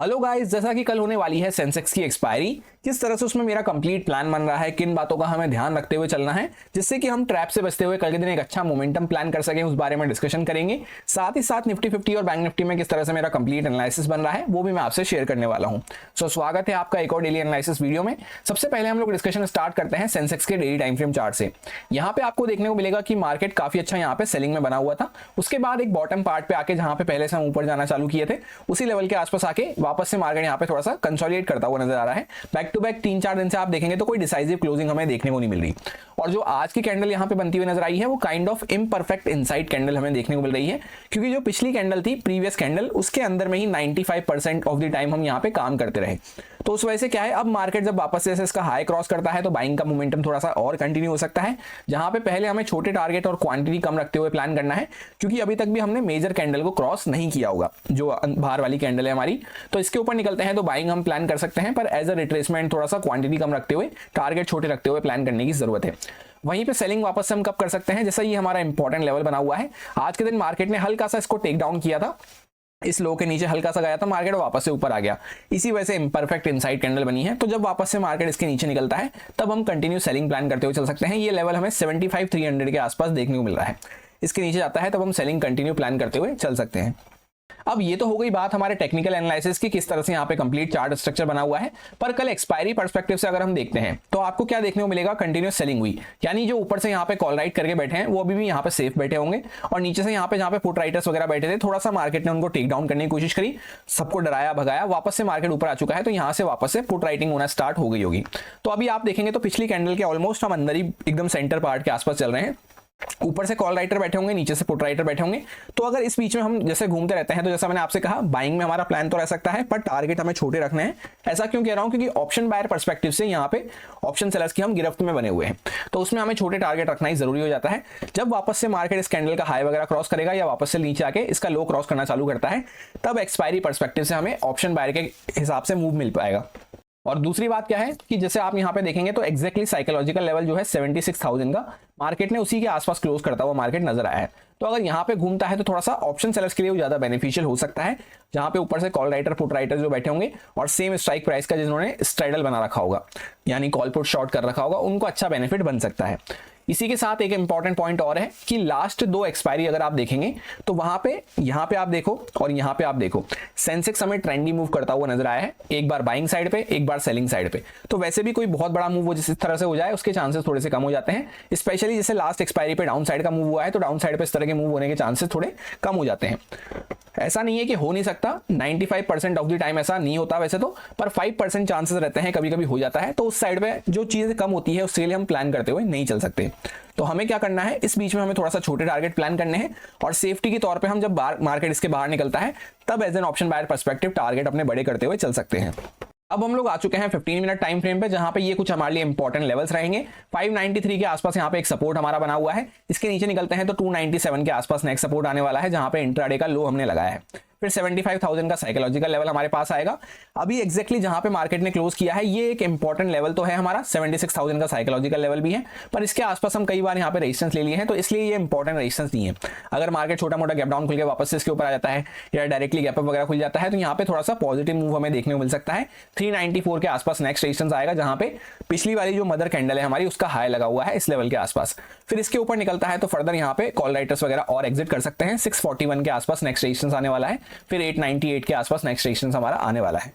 Hello guys, जैसा कि कल होने वाली है सेंसेक्स की एक्सपायरी, किस तरह से उसमें मेरा कंप्लीट प्लान बन रहा है, किन बातों का हमें ध्यान रखते हुए चलना है जिससे कि हम ट्रैप से बचते हुए कल के दिन एक अच्छा मोमेंटम प्लान कर सकें, उस बारे में डिस्कशन करेंगे। साथ ही साथ निफ्टी 50 और बैंक निफ्टी में किस तरह से मेरा कंप्लीट एनालिसिस बन रहा है वो भी मैं आपसे शेयर करने वाला हूं। सो स्वागत है आपका एक और डेली एनालिसिस वीडियो में। सबसे पहले हम लोग डिस्कशन स्टार्ट करते हैं सेंसेक्स के डेली टाइम फ्रेम चार्ट से। यहाँ पे आपको देखने को मिलेगा कि मार्केट काफी अच्छा यहाँ पे सेलिंग में बना हुआ था, उसके बाद एक बॉटम पार्ट पे आके जहां पे पहले से हम ऊपर जाना चालू किए थे उसी लेवल के आसपास आके वापस से मार्केट यहाँ पे थोड़ा सा कंसोलिडेट करता हुआ नजर आ रहा है। बैक टू बैक 3-4 दिन से आप देखेंगे तो कोई डिसाइसिव क्लोजिंग हमें देखने को नहीं मिल रही, और जो आज की कैंडल यहाँ पे बनती हुई नजर आई है वो kind of imperfect inside candle हमें देखने को मिल रही है, क्योंकि जो पिछली कैंडल थी प्रीवियस कैंडल उसके अंदर में ही 95% ऑफ द टाइम हम यहाँ पे काम करते रहे। तो उस वजह से क्या है, अब मार्केट जब वापस से इसका हाई क्रॉस करता है तो बाइंग का मोमेंटम थोड़ा सा और कंटिन्यू हो सकता है, जहां पे पहले हमें छोटे टारगेट और क्वांटिटी कम रखते हुए प्लान करना है, क्योंकि अभी तक भी हमने मेजर कैंडल को क्रॉस नहीं किया होगा जो बाहर वाली कैंडल है हमारी। तो इसके ऊपर निकलते हैं तो बाइंग हम प्लान कर सकते हैं, पर एज अ रिट्रेसमेंट थोड़ा सा क्वांटिटी कम रखते हुए टारगेट छोटे रखते हुए प्लान करने की जरूरत है। वहीं पे सेलिंग वापस से हम कब कर सकते हैं, जैसा ये हमारा इंपॉर्टेंट लेवल बना हुआ है। आज के दिन मार्केट ने हल्का सा इसको टेक डाउन किया था, इस लो के नीचे हल्का सा गया था, मार्केट वापस से ऊपर आ गया, इसी वजह से इम्परफेक्ट इनसाइड कैंडल बनी है। तो जब वापस से मार्केट इसके नीचे निकलता है तब हम कंटिन्यू सेलिंग प्लान करते हुए चल सकते हैं। ये लेवल हमें 75-300 के आसपास देखने को मिल रहा है, इसके नीचे जाता है तब हम सेलिंग कंटिन्यू प्लान करते हुए चल सकते हैं। अब ये तो हो गई बात हमारे टेक्निकल एनालिसिस की, किस तरह से यहाँ पे कंप्लीट चार्ट स्ट्रक्चर बना हुआ है। पर कल एक्सपायरी पर्सपेक्टिव से अगर हम देखते हैं तो आपको क्या देखने को मिलेगा, कंटिन्यूस सेलिंग हुई, यानी जो ऊपर से यहाँ पे कॉल राइट करके बैठे हैं वो अभी भी यहाँ पे सेफ बैठे होंगे, और नीचे से यहाँ पे जहाँ पे पुट राइटर्स वगैरह बैठे थे थोड़ा सा मार्केट ने उनको टेक डाउन करने की कोशिश करी, सबको डराया भगाया, वापस से मार्केट ऊपर आ चुका है, तो यहाँ से वापस से पुट राइटिंग होना स्टार्ट हो गई होगी। तो अभी आप देखेंगे तो पिछली कैंडल के ऑलमोस्ट हम अंदर ही एकदम सेंटर पार्ट के आसपास चल रहे हैं, ऊपर से कॉल राइटर बैठे होंगे, नीचे से पुट राइटर बैठे होंगे। तो अगर इस बीच में हम जैसे घूमते रहते हैं तो जैसा मैंने आपसे कहा बाइंग में हमारा प्लान तो रह सकता है, पर टारगेट हमें छोटे रखने हैं। ऐसा क्यों कह रहा हूं, क्योंकि ऑप्शन बायर पर्सपेक्टिव से यहाँ पे ऑप्शन सेलर्स की हम गिरफ्त में बने हुए हैं, तो उसमें हमें छोटे टारगेट रखना ही जरूरी हो जाता है। जब वापस से मार्केट इस कैंडल का हाई वगैरह क्रॉस करेगा या वापस से नीचे आके इसका लो क्रॉस करना चालू करता है, तब एक्सपायरी पर्सपेक्टिव से हमें ऑप्शन बायर के हिसाब से मूव मिल पाएगा। और दूसरी बात क्या है कि जैसे आप यहाँ पे देखेंगे तो एक्जैक्टली साइकोलॉजिकल लेवल जो है 76,000 का, मार्केट ने उसी के आसपास क्लोज करता हुआ मार्केट नजर आया है। तो अगर यहाँ पे घूमता है तो थोड़ा सा ऑप्शन सेलर्स के लिए ज्यादा बेनिफिशियल हो सकता है, जहां पे ऊपर से कॉल राइटर पुट राइटर जो बैठे होंगे और सेम स्ट्राइक प्राइस का जिन्होंने स्ट्राइडल बना रखा होगा, यानी कॉल पुट शॉर्ट कर रखा होगा, उनको अच्छा बेनिफिट बन सकता है। इसी के साथ एक इंपॉर्टेंट पॉइंट और है कि लास्ट 2 एक्सपायरी अगर आप देखेंगे तो वहां पे यहाँ पे आप देखो और यहाँ पे आप देखो, सेंसेक्स हमें ट्रेंडी मूव करता हुआ नजर आया है, एक बार बाइंग साइड पे एक बार सेलिंग साइड पे। तो वैसे भी कोई बहुत बड़ा मूव वो जिस तरह से हो जाए उसके चांसेस थोड़े से कम हो जाते हैं, स्पेशली जैसे लास्ट एक्सपायरी पे डाउन साइड का मूव हुआ है तो डाउन साइड पे इस तरह के मूव होने के चांसेस थोड़े कम हो जाते हैं। ऐसा नहीं है कि हो नहीं सकता, 95% ऑफ द टाइम ऐसा नहीं होता वैसे तो, पर 5% चांसेस रहते हैं, कभी कभी हो जाता है। तो उस साइड पे जो चीजें कम होती है उसके लिए हम प्लान करते हुए नहीं चल सकते। तो हमें क्या करना है, इस बीच में हमें थोड़ा सा छोटे टारगेट प्लान करने हैं, और सेफ्टी के तौर पे हम जब मार्केट इसके बाहर निकलता है तब as an option buyer perspective target अपने बड़े करते हुए चल सकते हैं। अब हम लोग आ चुके हैं 15 मिनट टाइम फ्रेम पे, जहां पे ये कुछ हमारे लिए इंपॉर्टेंट लेवल्स रहेंगे। 593 के आसपास यहाँ पे एक सपोर्ट हमारा बना हुआ है, इसके नीचे निकलते हैं तो 297 के आसपास नेक्स्ट सपोर्ट आने वाला है, जहां पे इंट्राडे का लो हमने लगाया है। फिर 75,000 का साइकोलॉजिकल लेवल हमारे पास आएगा। अभी एक्जैक्टली जहां पे मार्केट ने क्लोज किया है ये एक इंपॉर्टेंट लेवल तो है हमारा, 76,000 का साइकोलॉजिकल लेवल भी है, पर इसके आसपास हम कई बार यहाँ पे रेजिस्टेंस ले लिए हैं, तो इसलिए ये इंपॉर्टेंट रेजिस्टेंस नहीं है। अगर मार्केट छोटा मोटा गैप डाउन खुल के वापस से इसके ऊपर आ जाता है या डायरेक्टली गैप अप वगैरह खुल जाता है तो यहाँ पे थोड़ा सा पॉजिटिव मूव हमें देखने को मिल सकता है। 394 के आसपास नेक्स्ट रेजिस्टेंस आएगा, जहां पे पिछली वाली जो मदर कैंडल है हमारी उसका हाई लगा हुआ है इस लेवल के आसपास। फिर इसके ऊपर निकलता है तो फर्दर यहाँ पे कॉल राइटर्स वगैरह और एग्जिट कर सकते हैं। 641 के आसपास नेक्स्ट रेजिस्टेंस आने वाला है, फिर 898 के आसपास नेक्स्ट रेजिस्टेंस हमारा आने वाला है।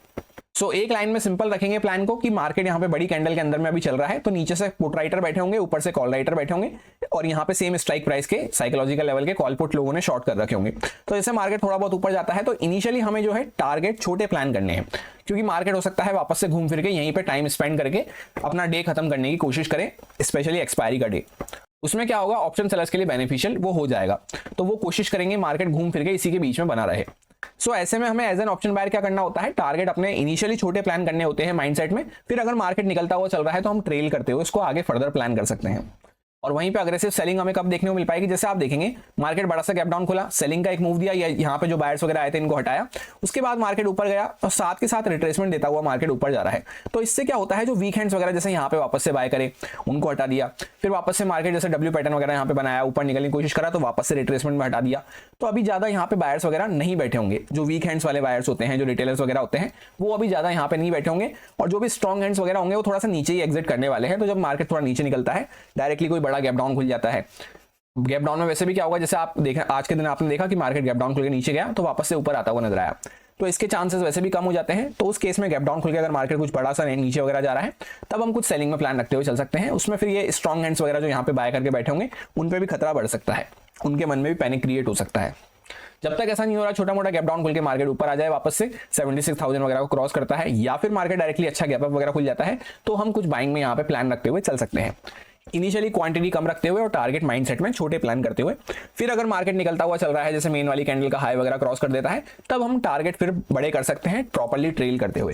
सो एक लाइन में सिंपल रखेंगे प्लान को कि मार्केट यहाँ पे बड़ी कैंडल के अंदर में अभी चल रहा है, तो नीचे से पुट राइटर बैठे होंगे, ऊपर से कॉल राइटर बैठे होंगे, और यहाँ पे सेम स्ट्राइक प्राइस के साइकोलॉजिकल लेवल के कॉल पुट लोगों ने शॉर्ट कर रखे होंगे। तो जैसे मार्केट थोड़ा बहुत ऊपर जाता है तो इनिशियली हमें जो है टारगेट छोटे प्लान करने हैं, क्योंकि मार्केट हो सकता है वापस से घूम फिर के यहीं पे टाइम स्पेंड करके अपना डे खत्म करने की कोशिश करें, स्पेशली एक्सपायरी का डे। उसमें क्या होगा, ऑप्शन सेलर्स के लिए बेनिफिशियल वो हो जाएगा, तो वो कोशिश करेंगे मार्केट घूम फिर के इसी के बीच में बना रहे। सो ऐसे में हमें एज एन ऑप्शन बायर क्या करना होता है, टारगेट अपने इनिशियली छोटे प्लान करने होते हैं माइंडसेट में, फिर अगर मार्केट निकलता हुआ चल रहा है तो हम ट्रेल करते हुए इसको आगे फर्दर प्लान कर सकते हैं। और वहीं पे अग्रेसिव सेलिंग हमें कब देखने को मिल पाएगी, जैसे आप देखेंगे मार्केट बड़ा सा गैप डाउन खुला, सेलिंग का एक मूव दिया, या यहाँ पे जो बायर्स वगैरह आए थे इनको हटाया, उसके बाद मार्केट ऊपर गया और साथ के साथ रिट्रेसमेंट देता हुआ मार्केट ऊपर जा रहा है। तो इससे क्या होता है, जो वीक हैंड्स वगैरह जैसे यहाँ पे वापस से बाय करे उनको हटा दिया, फिर वापस से मार्केट जैसे डब्ल्यू पैटर्न वगैरह यहाँ पे बनाया, ऊपर निकलने की कोशिश करा तो वापस से रिट्रेसमेंट में हटा दिया। तो अभी ज्यादा यहाँ पे बायर्स वगैरह नहीं बैठे होंगे, जो वीक हैंड्स वाले बायर्स होते हैं, जो रिटेलर्स वगैरह होते हैं, वो अभी ज्यादा यहाँ पे नहीं बैठे होंगे, और जो भी स्ट्रॉन्ग हैंड्स वगैरह होंगे वो थोड़ा सा नीचे ही एग्जिट करने वाले हैं। तो जब मार्केट थोड़ा नीचे निकलता है, डायरेक्टली कोई बड़ा गैप डाउन खुल जाता है, गैप डाउन में वैसे भी क्या होगा, जैसे आप देखा आज के दिन आपने देखा कि मार्केट गैप डाउन खुल के नीचे गया तो वापस से ऊपर आता हुआ नजर आया, तो इसके चांसेस वैसे भी कम हो जाते हैं। तो उस केस में गैप डाउन खुल के अगर मार्केट कुछ बड़ा सा नीचे वगैरह जा रहा है, तब हम कुछ सेलिंग में प्लान रखते हुए चल सकते हैं। उसमें फिर ये स्ट्रॉन्ग हैंड्स वगैरह जो यहाँ पे बाय करके बैठे होंगे उन पे भी खतरा बढ़ सकता है, उनके मन में भी पैनिक क्रिएट हो सकता है। जब तक ऐसा नहीं हो रहा, छोटा मोटा गैप डाउन खुल के मार्केट ऊपर आ जाए, वापस से 76,000 वगैरह को क्रॉस करता है, या फिर मार्केट डायरेक्टली अच्छा गैप अप वगैरह खुल जाता है, तो हम कुछ बाइंग में यहाँ पे प्लान रखते हुए चल सकते हैं। इनिशियली क्वांटिटी कम रखते हुए और टारगेट माइंडसेट में छोटे प्लान करते हुए, फिर अगर मार्केट निकलता हुआ चल रहा है, जैसे मेन वाली कैंडल का हाई वगैरह क्रॉस कर देता है, तब हम टारगेट फिर बड़े कर सकते हैं प्रॉपर्ली ट्रेल करते हुए।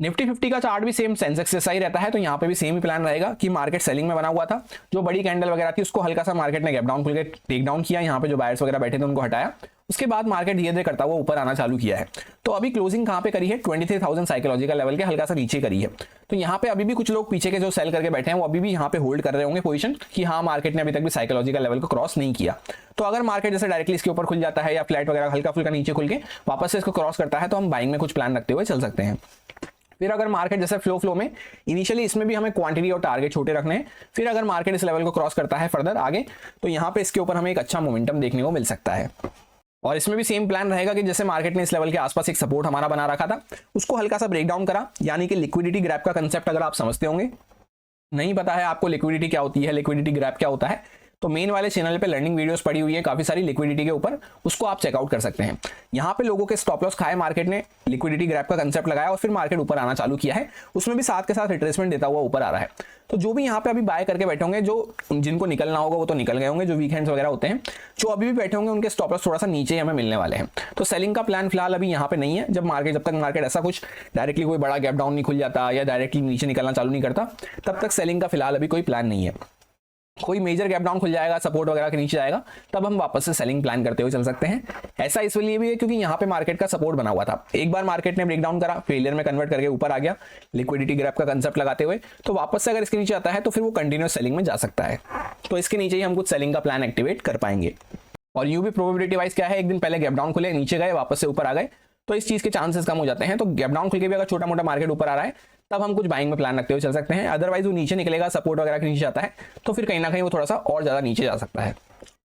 निफ्टी 50 का चार्ट भी सेम सेंसेक्स जैसा ही रहता है, तो यहाँ पे भी सेम ही प्लान रहेगा कि मार्केट सेलिंग में बना हुआ था, जो बड़ी कैंडल वगैरह थी उसको हल्का सा मार्केट ने गैप डाउन खुल के टेक डाउन किया, यहाँ पे जो बायर्स वगैरह बैठे थे उनको हटाया, उसके बाद मार्केट धीरे धीरे करता हुआ ऊपर आना चालू किया है। तो अभी क्लोजिंग कहाँ पे करी है, 23,000 साइकोलॉजिकल लेवल के हल्का सा नीचे करी है। तो यहाँ पे अभी भी कुछ लोग पीछे के जो सेल करके बैठे हैं वो अभी भी यहाँ पे होल्ड कर रहे होंगे पोजीशन, कि हाँ मार्केट ने अभी तक भी साइकोलॉजिकल लेवल को क्रॉस नहीं किया। तो अगर मार्केट जैसे डायरेक्टली इसके ऊपर खुल जाता है या फ्लैट वगैरह हल्का फुल्का नीचे खुल के वापस से इसको क्रॉस करता है, तो हम बाइंग में कुछ प्लान रखते हुए चल सकते हैं। फिर अगर मार्केट जैसे फ्लो में इनिशियली इसमें भी हमें क्वांटिटी और टारगेट छोटे रखने हैं, फिर अगर मार्केट इस लेवल को क्रॉस करता है फर्दर आगे, तो यहाँ पे इसके ऊपर हमें एक अच्छा मोमेंटम देखने को मिल सकता है। और इसमें भी सेम प्लान रहेगा कि जैसे मार्केट ने इस लेवल के आसपास एक सपोर्ट हमारा बना रखा था, उसको हल्का सा ब्रेक डाउन करा, यानी कि लिक्विडिटी ग्रैप का कंसेप्ट अगर आप समझते होंगे, नहीं पता है आपको लिक्विडिटी क्या होती है, लिक्विडिटी ग्रैप क्या होता है, तो मेन वाले चैनल पे लर्निंग वीडियोस पड़ी हुई है काफी सारी लिक्विडिटी के ऊपर, उसको आप चेकआउट कर सकते हैं। यहाँ पे लोगों के स्टॉप लॉस खाए मार्केट ने, लिक्विडिटी ग्रैप का कंसेप्ट लगाया और फिर मार्केट ऊपर आना चालू किया है, उसमें भी साथ के साथ रिट्रेसमेंट देता हुआ ऊपर आ रहा है। तो जो भी यहाँ पे अभी बाय करके बैठे होंगे, जो जिनको निकलना होगा वो तो निकल गए होंगे, जो वीकेंड्स वगैरह होते हैं, जो अभी भी बैठे होंगे उनके स्टॉप लॉस थोड़ा सा नीचे हमें मिलने वाले हैं। तो सेलिंग का प्लान फिलहाल अभी यहाँ पे नहीं है। जब तक मार्केट ऐसा कुछ डायरेक्टली कोई बड़ा गैप डाउन नहीं खुल जाता या डायरेक्टली नीचे निकलना चालू नहीं करता, तब तक सेलिंग का फिलहाल अभी कोई प्लान नहीं है। कोई मेजर गैप डाउन खुल जाएगा, सपोर्ट वगैरह के नीचे जाएगा, तब हम वापस से सेलिंग प्लान करते हुए चल सकते हैं। ऐसा इसलिए भी है क्योंकि यहाँ पे मार्केट का सपोर्ट बना हुआ था, एक बार मार्केट ने ब्रेक डाउन करा, फेलियर में कन्वर्ट करके ऊपर आ गया लिक्विडिटी ग्रैप का कंसेप्ट लगाते हुए, तो वापस से अगर इसके नीचे आता है तो फिर वो कंटिन्यूस सेलिंग में जा सकता है। तो इसके नीचे ही हम कुछ सेलिंग का प्लान एक्टिवेट कर पाएंगे। और यूं भी प्रोबेबिलिटी वाइज क्या है, एक दिन पहले गैप डाउन खुले, नीचे गए, वापस से ऊपर आ गए, तो इस चीज के चांसेस कम हो जाते हैं। तो गैप डाउन खुल के भी अगर छोटा मोटा मार्केट ऊपर आ रहा है, तब हम कुछ बाइंग में प्लान रखते हुए चल सकते हैं। अदरवाइज वो नीचे निकलेगा, सपोर्ट वगैरह के नीचे जाता है, तो फिर कहीं ना कहीं वो थोड़ा सा और ज्यादा नीचे जा सकता है।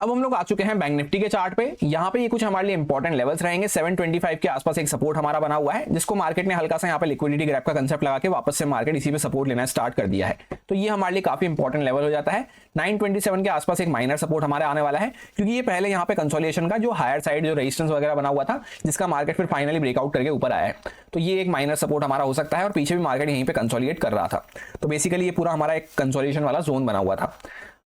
अब हम लोग आ चुके हैं बैंक निफ्टी के चार्ट पे। यहाँ पे ये कुछ हमारे लिए इंपॉर्टेंट लेवल्स रहेंगे। 725 के आसपास एक सपोर्ट हमारा बना हुआ है, जिसको मार्केट ने हल्का सा यहाँ पे लिक्विडिटी ग्रैप का कंसेप्ट लगा के वापस से मार्केट इसी पे सपोर्ट लेना स्टार्ट कर दिया है। तो ये हमारे लिए काफी इंपॉर्टेंट लेवल हो जाता है। 927 के आसपास एक माइनर सपोर्ट हमारे आने वाला है, क्योंकि ये पहले यहाँ पे कंसोलिडेशन का जो हायर साइड जो रेजिस्टेंस वगैरह बना हुआ था, जिसका मार्केट फिर फाइनली ब्रेकआउट करके ऊपर आया है, तो ये एक माइनर सपोर्ट हमारा हो सकता है। और पीछे भी मार्केट यहीं पे कंसोलिडेट कर रहा था, तो बेसिकली ये पूरा हमारा एक कंसोलिडेशन वाला जोन बना हुआ था।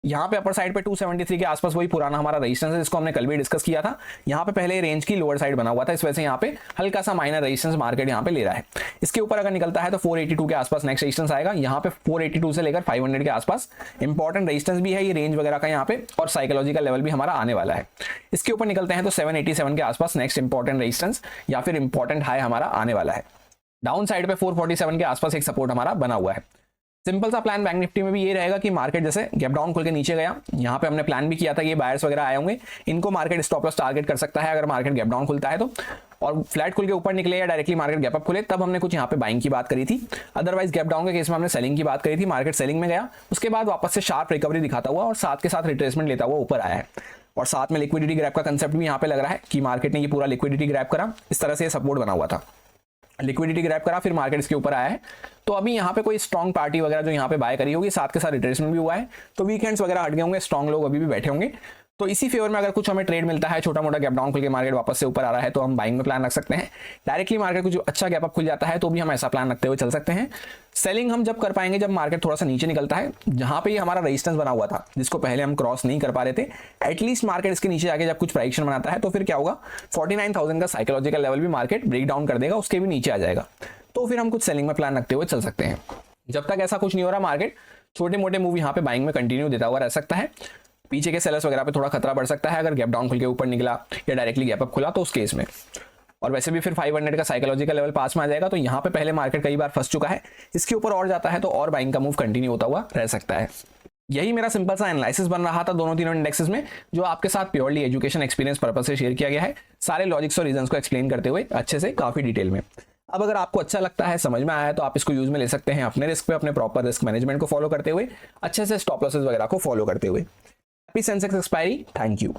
यहाँ पे अपर साइड पे 273 के आसपास वही पुराना हमारा रेजिस्टेंस है, जिसको हमने कल भी डिस्कस किया था। यहाँ पे पहले रेंज की लोअर साइड बना हुआ था, इस वजह से यहाँ पे हल्का सा माइनर रेजिस्टेंस मार्केट यहाँ पे ले रहा है। इसके ऊपर अगर निकलता है तो 482 के आसपास नेक्स्ट रेजिस्टेंस आएगा। यहाँ पे 482 से लेकर 500 के आसपास इंपॉर्टेंट रेजिस्टेंस भी है, ये रेंज वगैरह का यहाँ पे, और साइकोलॉजिकल लेवल भी हमारा आने वाला है। इसके ऊपर निकलते हैं तो 787 के आसपास नेक्स्ट इंपॉर्टेंट रेजिस्टेंस या फिर इंपॉर्टेंट हाई हमारा आने वाला है। डाउन साइड पे 447 के आसपास एक सपोर्ट हमारा बना हुआ है। सिंपल सा प्लान बैंक निफ्टी में भी ये रहेगा कि मार्केट जैसे गैप डाउन खुल के नीचे गया, यहाँ पे हमने प्लान भी किया था कि ये बायर्स वगैरह आए होंगे, इनको मार्केट स्टॉप लॉस टारगेट कर सकता है अगर मार्केट गैप डाउन खुलता है तो, और फ्लैट खुल के ऊपर निकले या डायरेक्टली मार्केट गैप अप खुले, तब हमने कुछ यहाँ पे बाइंग की बात करी थी। अदरवाइज गैप डाउन के केस में हमने सेलिंग की बात करी थी। मार्केट सेलिंग में गया, उसके बाद वापस से शार्प रिकवरी दिखाता हुआ और साथ के साथ रिट्रेसमेंट लेता हुआ ऊपर आया है। और साथ में लिक्विडिटी ग्रैप का कंसेप्ट भी यहाँ पे लग रहा है कि मार्केट ने ये पूरा लिक्विडिटी ग्रैप करा, इस तरह से सपोर्ट बना हुआ था, लिक्विडिटी ग्रैप करा, फिर मार्केट इसके ऊपर आया है। तो अभी यहाँ पे कोई स्ट्रॉन्ग पार्टी वगैरह जो यहाँ पे बाय करी होगी, साथ के साथ रिट्रेसमेंट भी हुआ है, तो वीकेंड्स वगैरह हट गए होंगे, स्ट्रॉन्ग लोग अभी भी बैठे होंगे। तो इसी फेवर में अगर कुछ हमें ट्रेड मिलता है, छोटा मोटा गैप डाउन खुल के मार्केट वापस से ऊपर आ रहा है, तो हम बाइंग में प्लान रख सकते हैं। डायरेक्टली मार्केट कुछ अच्छा गैप अप खुल जाता है तो भी हम ऐसा प्लान रखते हुए चल सकते हैं। सेलिंग हम जब कर पाएंगे जब मार्केट थोड़ा सा नीचे निकलता है, जहां पे ये हमारा रेजिस्टेंस बना हुआ था, जिसको पहले हम क्रॉस नहीं कर पा रहे थे, एटलीस्ट मार्केट इसके नीचे जाके जब कुछ प्राइक्शन बनाता है, तो फिर क्या होगा, 49,000 का साइकोलॉजिकल लेवल भी मार्केट ब्रेक डाउन कर देगा, उसके भी नीचे आ जाएगा, तो फिर हम कुछ सेलिंग में प्लान रखते हुए चल सकते हैं। जब तक ऐसा कुछ नहीं हो रहा मार्केट छोटे मोटे मूव यहाँ पे बाइंग में कंटिन्यू देता हुआ रह सकता है। पीछे के सेलर्स वगैरह पे थोड़ा खतरा बढ़ सकता है अगर गैप डाउन खुल के ऊपर निकला या डायरेक्टली गैप अप खुला तो उस केस में। और वैसे भी फिर 500 का साइकोलॉजिकल लेवल पास में आ जाएगा, तो यहाँ पे पहले मार्केट कई बार फंस चुका है, इसके ऊपर और जाता है तो और बाइंग का मूव कंटिन्यू होता हुआ रह सकता है। यही मेरा सिंपल सा एनालिसिस बन रहा था दोनों तीनों इंडेक्सेस में, जो आपके साथ प्योरली एजुकेशन एक्सपीरियंस पर्पस से शेयर किया गया है, सारे लॉजिक्स और रीजंस को एक्सप्लेन करते हुए अच्छे से काफी डिटेल में। अब अगर आपको अच्छा लगता है, समझ में आया है, तो आप इसको यूज में ले सकते हैं अपने रिस्क पे, अपने प्रॉपर रिस्क मैनेजमेंट को फॉलो करते हुए, अच्छे से स्टॉप लॉसेस वगैरह को फॉलो करते हुए। Happy Sensex expiry, thank you.